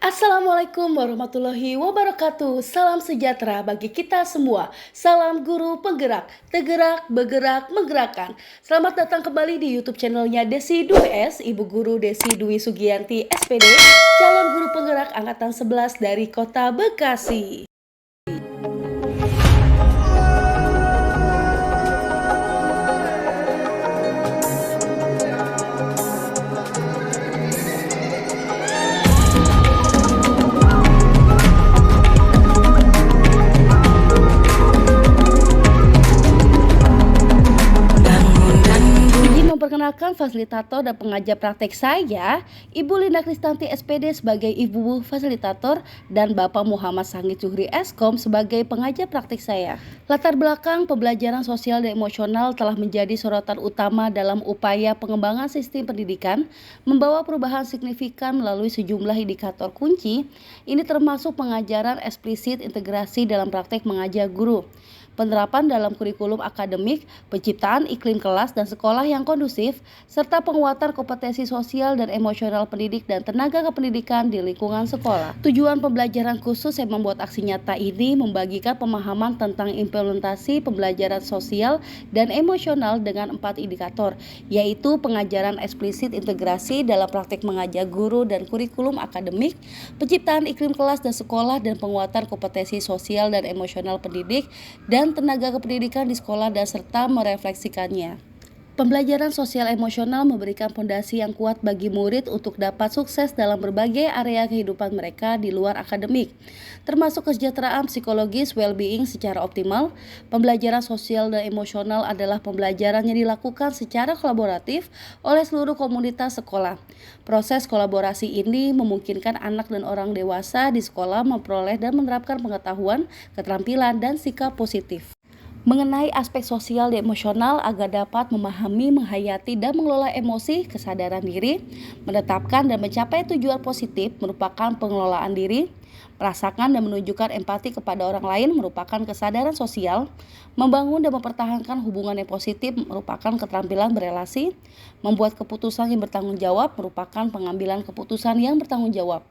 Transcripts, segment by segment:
Assalamualaikum warahmatullahi wabarakatuh. Salam sejahtera bagi kita semua. Salam guru penggerak, tergerak, bergerak, menggerakkan. Selamat datang kembali di YouTube channelnya Desi Dwi S, Ibu Guru Desi Dwi Sugianti SPD, calon guru penggerak angkatan 11 dari Kota Bekasi. Memperkenalkan fasilitator dan pengajar praktek saya, Ibu Linda Kristanti SPD sebagai Ibu Fasilitator dan Bapak Muhammad Sangit Zuhri Eskom sebagai pengajar praktek saya. Latar belakang pembelajaran sosial dan emosional telah menjadi sorotan utama dalam upaya pengembangan sistem pendidikan, membawa perubahan signifikan melalui sejumlah indikator kunci. Ini termasuk pengajaran eksplisit, integrasi dalam praktek mengajar guru, penerapan dalam kurikulum akademik, penciptaan iklim kelas dan sekolah yang kondusif, serta penguatan kompetensi sosial dan emosional pendidik dan tenaga kependidikan di lingkungan sekolah. Tujuan pembelajaran khusus yang membuat aksi nyata ini membagikan pemahaman tentang implementasi pembelajaran sosial dan emosional dengan 4 indikator, yaitu pengajaran eksplisit integrasi dalam praktek mengajar guru dan kurikulum akademik, penciptaan iklim kelas dan sekolah dan penguatan kompetensi sosial dan emosional pendidik dan tenaga kependidikan di sekolah dan serta merefleksikannya. Pembelajaran sosial emosional memberikan fondasi yang kuat bagi murid untuk dapat sukses dalam berbagai area kehidupan mereka di luar akademik, termasuk kesejahteraan psikologis, well-being secara optimal. Pembelajaran sosial dan emosional adalah pembelajaran yang dilakukan secara kolaboratif oleh seluruh komunitas sekolah. Proses kolaborasi ini memungkinkan anak dan orang dewasa di sekolah memperoleh dan menerapkan pengetahuan, keterampilan, dan sikap positif mengenai aspek sosial dan emosional agar dapat memahami, menghayati, dan mengelola emosi, kesadaran diri, menetapkan dan mencapai tujuan positif merupakan pengelolaan diri, merasakan dan menunjukkan empati kepada orang lain merupakan kesadaran sosial, membangun dan mempertahankan hubungan yang positif merupakan keterampilan berelasi, membuat keputusan yang bertanggung jawab merupakan pengambilan keputusan yang bertanggung jawab.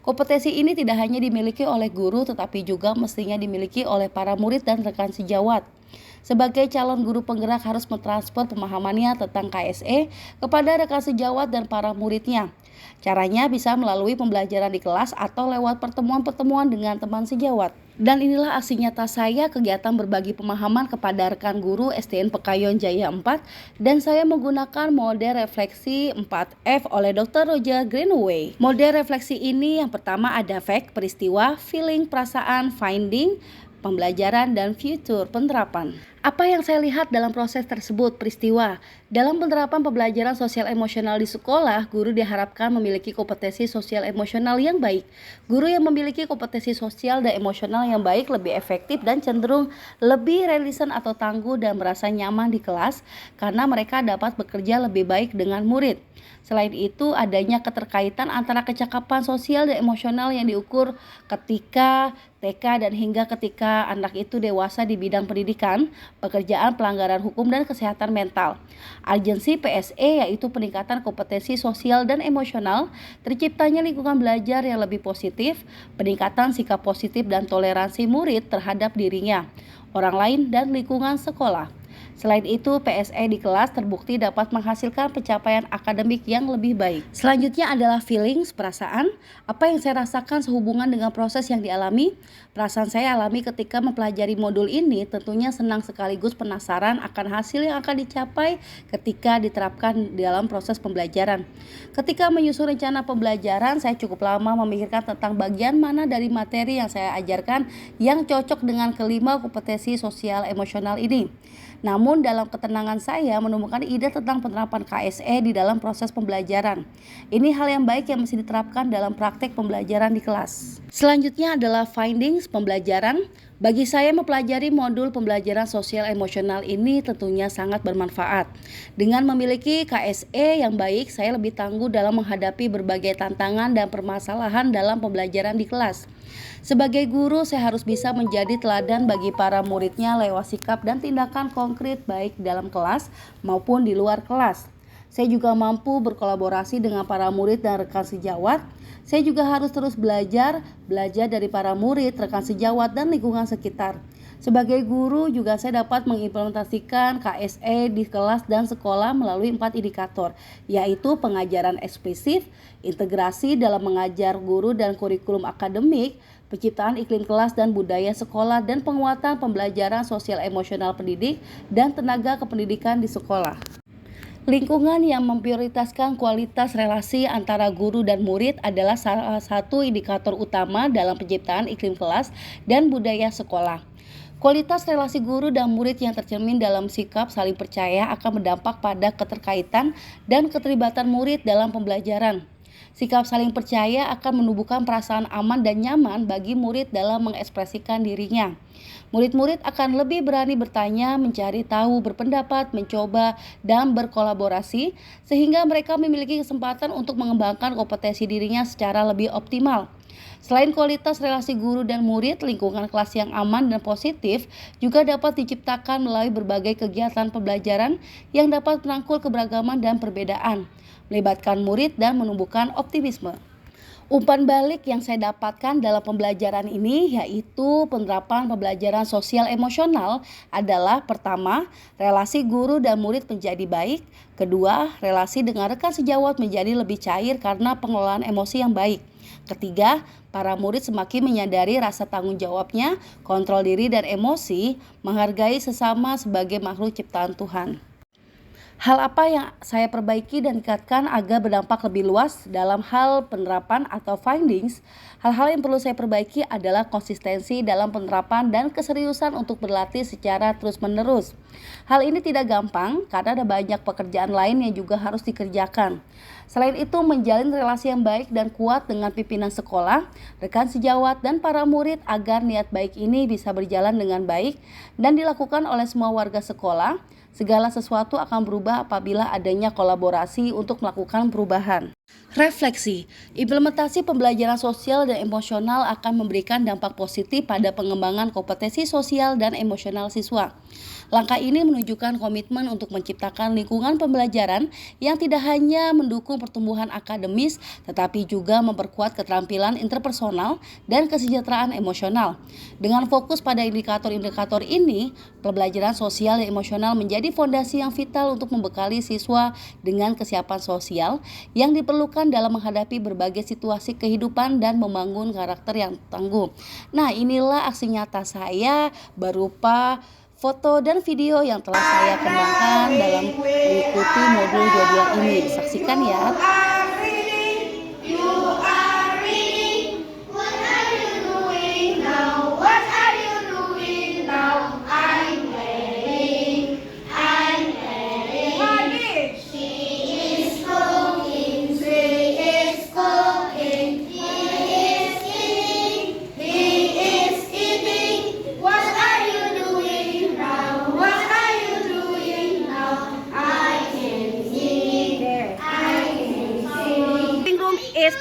Kompetensi ini tidak hanya dimiliki oleh guru tetapi juga mestinya dimiliki oleh para murid dan rekan sejawat. Sebagai calon guru penggerak harus mentransfer pemahamannya tentang KSE kepada rekan sejawat dan para muridnya. Caranya bisa melalui pembelajaran di kelas atau lewat pertemuan-pertemuan dengan teman sejawat. Dan inilah aksi nyata saya kegiatan berbagi pemahaman kepada rekan guru SDN Pekayon Jaya 4 dan saya menggunakan model refleksi 4F oleh Dr. Roger Greenaway. Model refleksi ini yang pertama ada fact, peristiwa, feeling, perasaan, finding, pembelajaran, dan future, penerapan. Apa yang saya lihat dalam proses tersebut? Peristiwa. Dalam penerapan pembelajaran sosial emosional di sekolah, guru diharapkan memiliki kompetensi sosial emosional yang baik. Guru yang memiliki kompetensi sosial dan emosional yang baik lebih efektif dan cenderung lebih relevan atau tangguh dan merasa nyaman di kelas karena mereka dapat bekerja lebih baik dengan murid. Selain itu, adanya keterkaitan antara kecakapan sosial dan emosional yang diukur ketika TK dan hingga ketika anak itu dewasa di bidang pendidikan, pekerjaan, pelanggaran hukum, dan kesehatan mental. Urgensi PSE yaitu peningkatan kompetensi sosial dan emosional, terciptanya lingkungan belajar yang lebih positif, peningkatan sikap positif dan toleransi murid terhadap dirinya, orang lain, dan lingkungan sekolah. Selain itu, PSE di kelas terbukti dapat menghasilkan pencapaian akademik yang lebih baik. Selanjutnya adalah feelings, perasaan. Apa yang saya rasakan sehubungan dengan proses yang dialami? Perasaan saya alami ketika mempelajari modul ini tentunya senang sekaligus penasaran akan hasil yang akan dicapai ketika diterapkan dalam proses pembelajaran. Ketika menyusun rencana pembelajaran, saya cukup lama memikirkan tentang bagian mana dari materi yang saya ajarkan yang cocok dengan kelima kompetensi sosial emosional ini. Namun dalam ketenangan saya menemukan ide tentang penerapan KSE di dalam proses pembelajaran. Ini hal yang baik yang mesti diterapkan dalam praktek pembelajaran di kelas. Selanjutnya adalah findings pembelajaran. Bagi saya mempelajari modul pembelajaran sosial emosional ini tentunya sangat bermanfaat. Dengan memiliki KSE yang baik, saya lebih tangguh dalam menghadapi berbagai tantangan dan permasalahan dalam pembelajaran di kelas. Sebagai guru, saya harus bisa menjadi teladan bagi para muridnya lewat sikap dan tindakan konkret baik dalam kelas maupun di luar kelas. Saya juga mampu berkolaborasi dengan para murid dan rekan sejawat. Saya juga harus terus belajar dari para murid, rekan sejawat, dan lingkungan sekitar. Sebagai guru juga saya dapat mengimplementasikan KSE di kelas dan sekolah melalui 4 indikator, yaitu pengajaran eksplisit, integrasi dalam mengajar guru dan kurikulum akademik, penciptaan iklim kelas dan budaya sekolah, dan penguatan pembelajaran sosial emosional pendidik dan tenaga kependidikan di sekolah. Lingkungan yang memprioritaskan kualitas relasi antara guru dan murid adalah salah satu indikator utama dalam penciptaan iklim kelas dan budaya sekolah. Kualitas relasi guru dan murid yang tercermin dalam sikap saling percaya akan berdampak pada keterkaitan dan keterlibatan murid dalam pembelajaran. Sikap saling percaya akan menumbuhkan perasaan aman dan nyaman bagi murid dalam mengekspresikan dirinya. Murid-murid akan lebih berani bertanya, mencari tahu, berpendapat, mencoba, dan berkolaborasi, sehingga mereka memiliki kesempatan untuk mengembangkan kompetensi dirinya secara lebih optimal. Selain kualitas relasi guru dan murid, lingkungan kelas yang aman dan positif juga dapat diciptakan melalui berbagai kegiatan pembelajaran yang dapat merangkul keberagaman dan perbedaan, melibatkan murid dan menumbuhkan optimisme. Umpan balik yang saya dapatkan dalam pembelajaran ini yaitu penerapan pembelajaran sosial emosional adalah: pertama, relasi guru dan murid menjadi baik; kedua, relasi dengan rekan sejawat menjadi lebih cair karena pengelolaan emosi yang baik; ketiga, para murid semakin menyadari rasa tanggung jawabnya, kontrol diri dan emosi, menghargai sesama sebagai makhluk ciptaan Tuhan. Hal apa yang saya perbaiki dan tingkatkan agar berdampak lebih luas dalam hal penerapan atau findings? Hal-hal yang perlu saya perbaiki adalah konsistensi dalam penerapan dan keseriusan untuk berlatih secara terus-menerus. Hal ini tidak gampang karena ada banyak pekerjaan lain yang juga harus dikerjakan. Selain itu, menjalin relasi yang baik dan kuat dengan pimpinan sekolah, rekan sejawat, dan para murid agar niat baik ini bisa berjalan dengan baik dan dilakukan oleh semua warga sekolah. Segala sesuatu akan berubah apabila adanya kolaborasi untuk melakukan perubahan. Refleksi, implementasi pembelajaran sosial dan emosional akan memberikan dampak positif pada pengembangan kompetensi sosial dan emosional siswa. Langkah ini menunjukkan komitmen untuk menciptakan lingkungan pembelajaran yang tidak hanya mendukung pertumbuhan akademis, tetapi juga memperkuat keterampilan interpersonal dan kesejahteraan emosional. Dengan fokus pada indikator-indikator ini, pembelajaran sosial dan emosional menjadi fondasi yang vital untuk membekali siswa dengan kesiapan sosial yang diperlukan dalam menghadapi berbagai situasi kehidupan dan membangun karakter yang tangguh. Nah, inilah aksi nyata saya berupa foto dan video yang telah saya kembangkan dalam mengikuti modul 22 ini. Saksikan ya.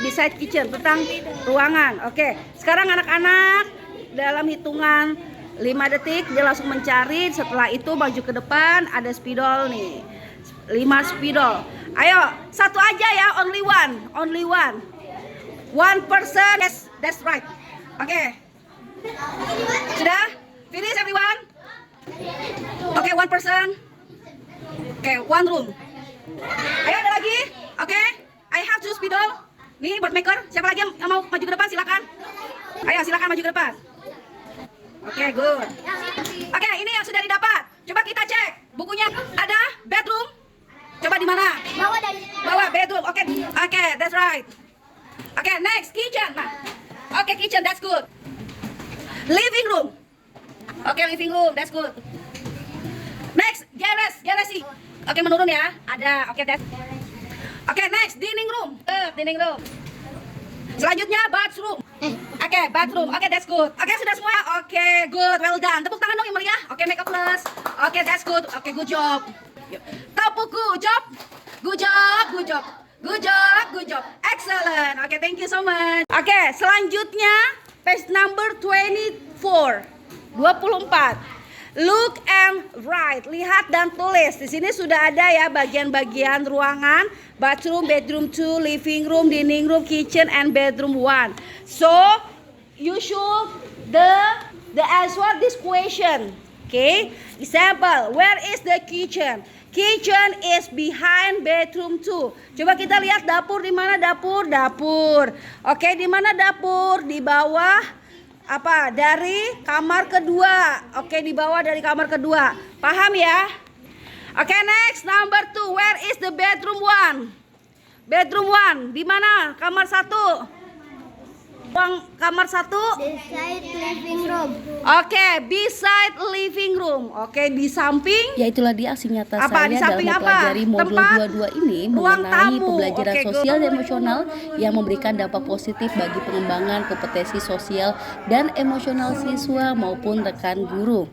Beside kitchen, tentang ruangan. Oke, sekarang anak-anak dalam hitungan 5 detik dia langsung mencari. Setelah itu maju ke depan, ada spidol nih, 5 spidol. Ayo, satu aja ya, only one. One person. Yes, that's right. Oke, sudah finish everyone? Oke, one person. Oke, one room. Ayo, ada lagi? Oke, I have 2 spidol. Nih board maker, siapa lagi yang mau maju ke depan silakan. Ayo silakan maju ke depan. Oke, good. Oke, ini yang sudah didapat. Coba kita cek bukunya. Ada bedroom. Coba di mana? Bawah bedroom. Oke, that's right. Oke, next kitchen. Oke, kitchen, that's good. Living room. Oke, living room, that's good. Next, garage. Oke, menurun ya. Ada. Oke, that's. Oke, next, dining room. Selanjutnya bathroom. Oke, bathroom. Oke, that's good. Oke, sudah semua. Oke, good. Well done. Tepuk tangan dong yang meriah. Oke, make a plus. Oke, that's good. Oke, good job. Tepuk good job. Excellent. Oke, thank you so much. Oke, selanjutnya page number 24. Look and write. Lihat dan tulis. Di sini sudah ada ya bagian-bagian ruangan, bathroom, bedroom 2, living room, dining room, kitchen and bedroom 1. So, you should the answer this question. Okay? Example, where is the kitchen? Kitchen is behind bedroom 2. Coba kita lihat dapur di mana dapur? Dapur. Oke, di mana dapur? Di bawah apa? Dari kamar kedua. Oke, di bawah dari kamar kedua. Paham ya? Oke, next number 2. Where is the bedroom 1? Bedroom 1 di mana? Kamar 1. Ruang kamar 1? Beside living room. Oke, beside living room. Oke, di samping. Ya itulah dia aksi nyata Apa? Di saya samping dalam mempelajari apa? modul Tempat 22 ini ruang mengenai tamu. pembelajaran Oke, sosial go. dan emosional yang memberikan dampak positif bagi pengembangan kompetensi sosial dan emosional siswa maupun rekan guru.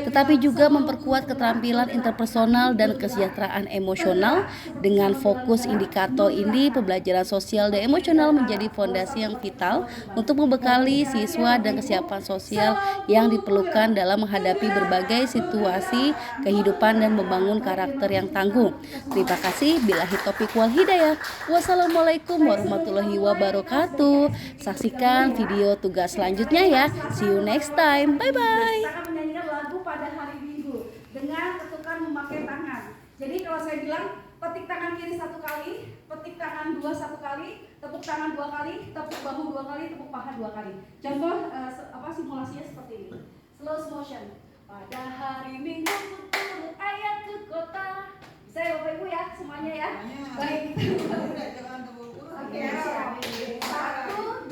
Tetapi juga memperkuat keterampilan interpersonal dan kesejahteraan emosional. Dengan fokus indikator ini, pembelajaran sosial dan emosional menjadi fondasi yang vital untuk membekali siswa dan kesiapan sosial yang diperlukan dalam menghadapi berbagai situasi kehidupan dan membangun karakter yang tangguh. Terima kasih. Billahi taufiq wal hidayah. Wassalamualaikum warahmatullahi wabarakatuh. Saksikan video tugas selanjutnya ya. See you next time. Bye bye. Akan menyanyikan lagu pada hari Minggu dengan ketukan memakai tangan. Jadi kalau saya bilang petik tangan kiri 1 kali, petik tangan 2 1 kali, tepuk tangan 2 kali, tepuk bahu 2 kali, tepuk paha 2 kali. Contoh simulasinya seperti ini. Slow motion. Pada hari Minggu ku turut ayah ke kota. Bisa ya Bapak Ibu ya semuanya ya. Baik. Oke, siap. 1